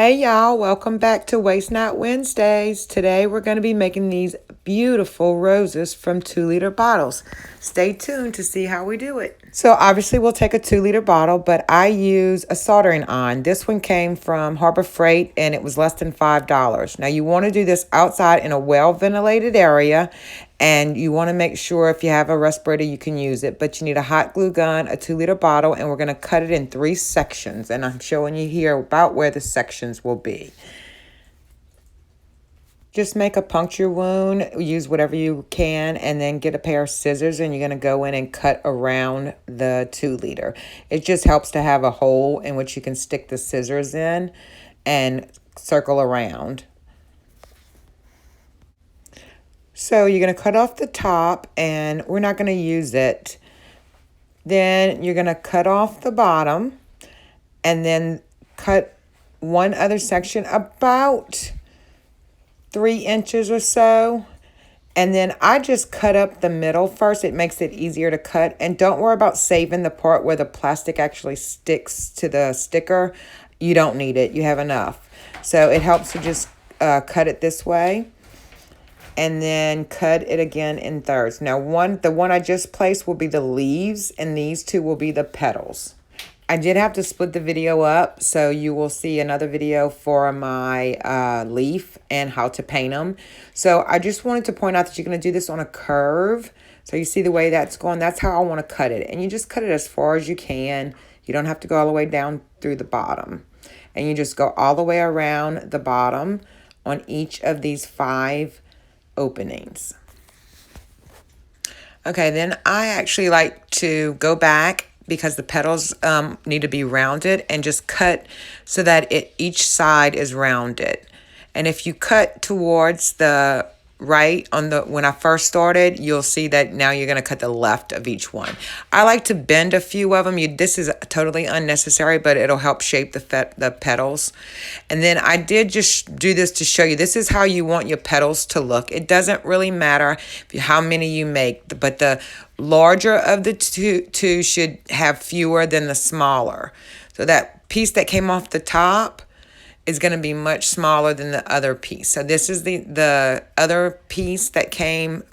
Hey y'all, welcome back to Waste Not Wednesdays. Today we're going to be making these beautiful roses from 2-liter bottles. Stay tuned to see how we do it. So obviously we'll take a 2-liter bottle, but I use a soldering iron. This one came from Harbor Freight and it was less than $5. Now you want to do this outside in a well-ventilated area, and you want to make sure if you have a respirator you can use it, but you need a hot glue gun, a 2-liter bottle, and we're going to cut it in 3 sections, and I'm showing you here about where the sections will be. Just make a puncture wound, use whatever you can, and then get a pair of scissors, and you're going to go in and cut around the 2-liter. It just helps to have a hole in which you can stick the scissors in and circle around. So you're going to cut off the top, and we're not going to use it. Then you're going to cut off the bottom, and then cut one other section about 3 inches or so. And then I just cut up the middle first. It makes it easier to cut. And don't worry about saving the part where the plastic actually sticks to the sticker. You don't need it. You have enough. So it helps to just cut it this way. And then cut it again in thirds. Now the one I just placed will be the leaves, and these two will be the petals. I did have to split the video up, so you will see another video for my leaf and how to paint them. So I just wanted to point out that you're going to do this on a curve. So you see the way that's going? That's how I want to cut it. And you just cut it as far as you can. You don't have to go all the way down through the bottom. And you just go all the way around the bottom on each of these 5 openings. Okay, then I actually like to go back because the petals need to be rounded, and just cut so that each side is rounded. And if you cut towards the right when I first started, you'll see that now you're going to cut the left of each one. I like to bend a few of them. This is totally unnecessary, but it'll help shape the petals. And then I did just do this to show you. This is how you want your petals to look. It doesn't really matter how many you make, but the larger of the two should have fewer than the smaller. So that piece that came off the top is going to be much smaller than the other piece. So this is the other piece that came.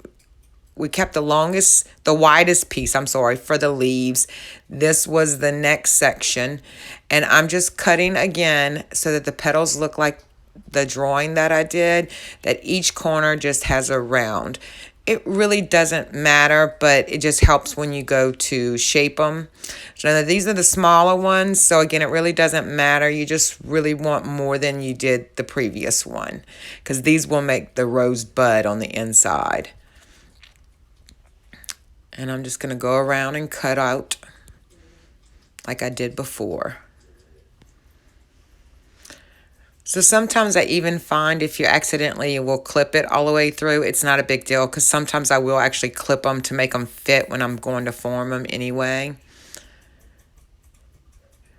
We kept the widest piece, for the leaves. This was the next section. And I'm just cutting again so that the petals look like the drawing that I did, that each corner just has a round. It really doesn't matter, but it just helps when you go to shape them. So these are the smaller ones. So again, it really doesn't matter. You just really want more than you did the previous one, because these will make the rose bud on the inside. And I'm just going to go around and cut out like I did before. So sometimes I even find if you accidentally will clip it all the way through, it's not a big deal, because sometimes I will actually clip them to make them fit when I'm going to form them anyway.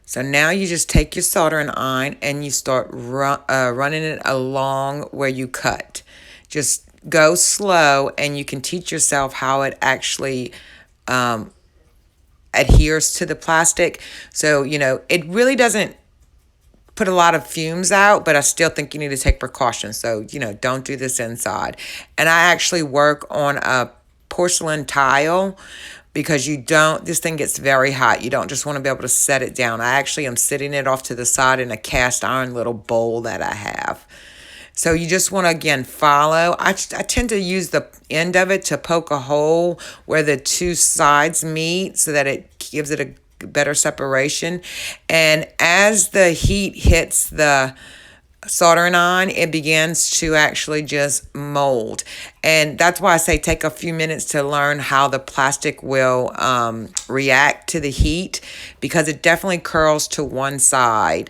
So now you just take your soldering iron and you start running it along where you cut. Just go slow, and you can teach yourself how it actually adheres to the plastic. So, it really doesn't put a lot of fumes out, but I still think you need to take precautions. So, don't do this inside. And I actually work on a porcelain tile, because this thing gets very hot. You don't just want to be able to set it down. I actually am sitting it off to the side in a cast iron little bowl that I have. So you just want to, again, follow. I tend to use the end of it to poke a hole where the 2 sides meet so that it gives it a better separation. And as the heat hits the soldering iron, it begins to actually just mold. And that's why I say take a few minutes to learn how the plastic will react to the heat, because it definitely curls to one side.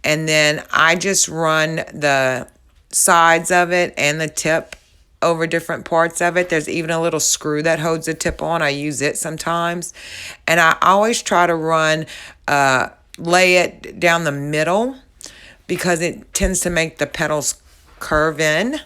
And then I just run the sides of it and the tip over different parts of it. There's even a little screw that holds the tip on. I use it sometimes. And I always try to lay it down the middle, because it tends to make the petals curve in.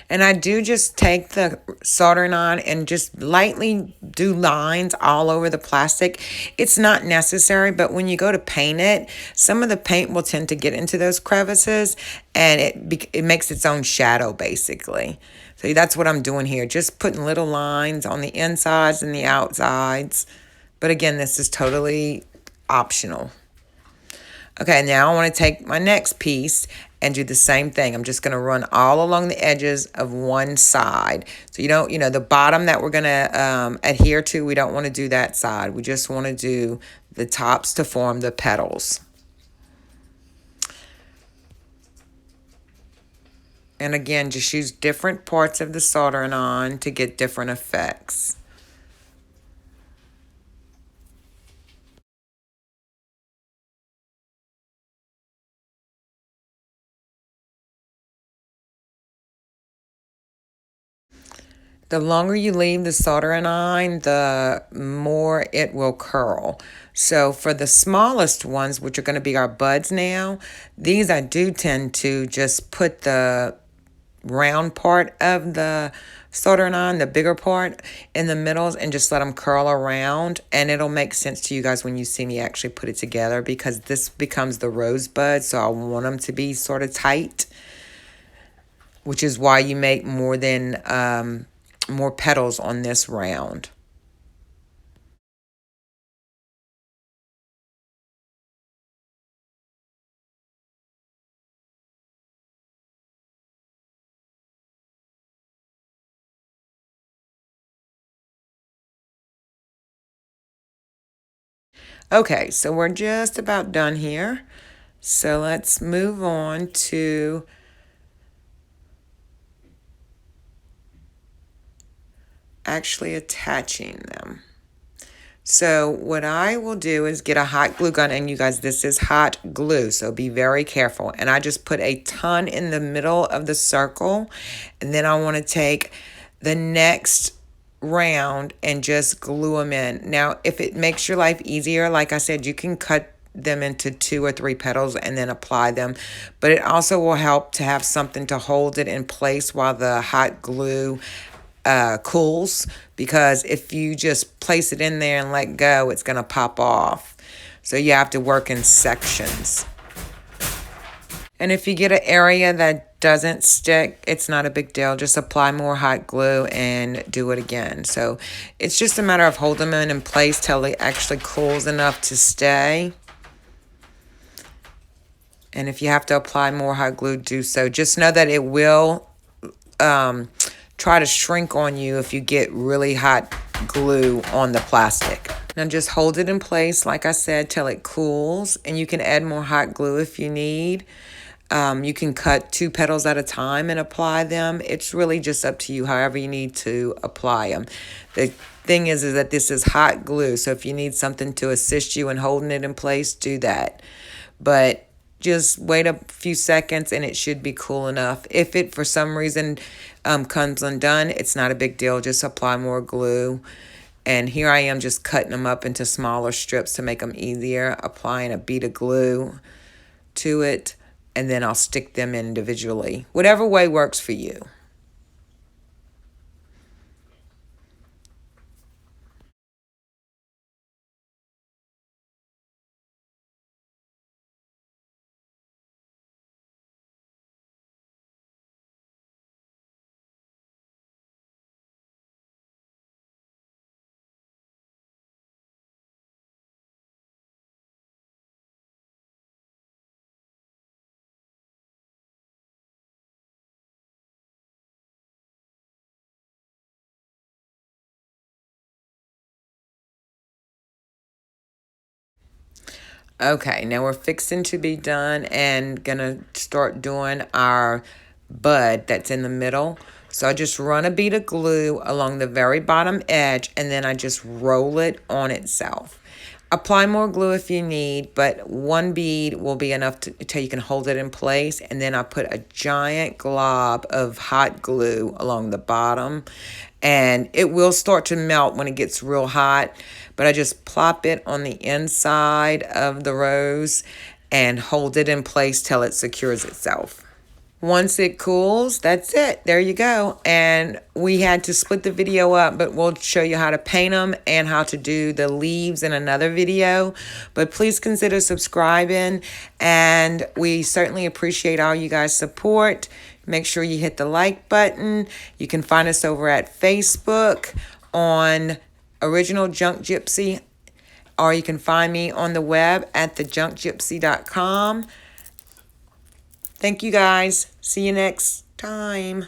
And I do just take the soldering iron and just lightly do lines all over the plastic. It's not necessary, but when you go to paint it, some of the paint will tend to get into those crevices, and it makes its own shadow basically. So that's what I'm doing here, just putting little lines on the insides and the outsides. But again, this is totally optional. Okay, now I want to take my next piece and do the same thing. I'm just going to run all along the edges of one side. So the bottom that we're going to adhere to, we don't want to do that side. We just want to do the tops to form the petals. And again, just use different parts of the soldering iron to get different effects. The longer you leave the soldering iron, the more it will curl. So for the smallest ones, which are going to be our buds now, these I do tend to just put the round part of the soldering iron, the bigger part, in the middles and just let them curl around. And it'll make sense to you guys when you see me actually put it together, because this becomes the rosebud. So I want them to be sort of tight, which is why you make more petals on this round. Okay, so we're just about done here. So let's move on to actually attaching them. So what I will do is get a hot glue gun, and you guys, this is hot glue, so be very careful. And I just put a ton in the middle of the circle, and then I want to take the next round and just glue them in. Now, if it makes your life easier, like I said, you can cut them into 2 or 3 petals and then apply them, but it also will help to have something to hold it in place while the hot glue cools, because if you just place it in there and let go, it's going to pop off. So you have to work in sections. And if you get an area that doesn't stick, it's not a big deal. Just apply more hot glue and do it again. So it's just a matter of holding them in place till it actually cools enough to stay. And if you have to apply more hot glue, do so. Just know that it will try to shrink on you if you get really hot glue on the plastic. Now just hold it in place, like I said, till it cools, and you can add more hot glue if you need. You can cut 2 petals at a time and apply them. It's really just up to you, however you need to apply them. The thing is that this is hot glue, so if you need something to assist you in holding it in place, do that. But just wait a few seconds and it should be cool enough. If it for some reason comes undone, it's not a big deal. Just apply more glue. And here I am just cutting them up into smaller strips to make them easier, applying a bead of glue to it, and then I'll stick them individually. Whatever way works for you. Okay, now we're fixing to be done and gonna start doing our bud that's in the middle. So I just run a bead of glue along the very bottom edge, and then I just roll it on itself. Apply more glue if you need, but 1 bead will be enough till you can hold it in place. And then I put a giant glob of hot glue along the bottom, and it will start to melt when it gets real hot, but I just plop it on the inside of the rose and hold it in place till it secures itself. Once it cools, that's it. There you go. And we had to split the video up, but we'll show you how to paint them and how to do the leaves in another video. But please consider subscribing, and we certainly appreciate all you guys' support. Make sure you hit the like button. You can find us over at Facebook on Original Junk Gypsy, or you can find me on the web at thejunkgypsy.com. Thank you guys. See you next time.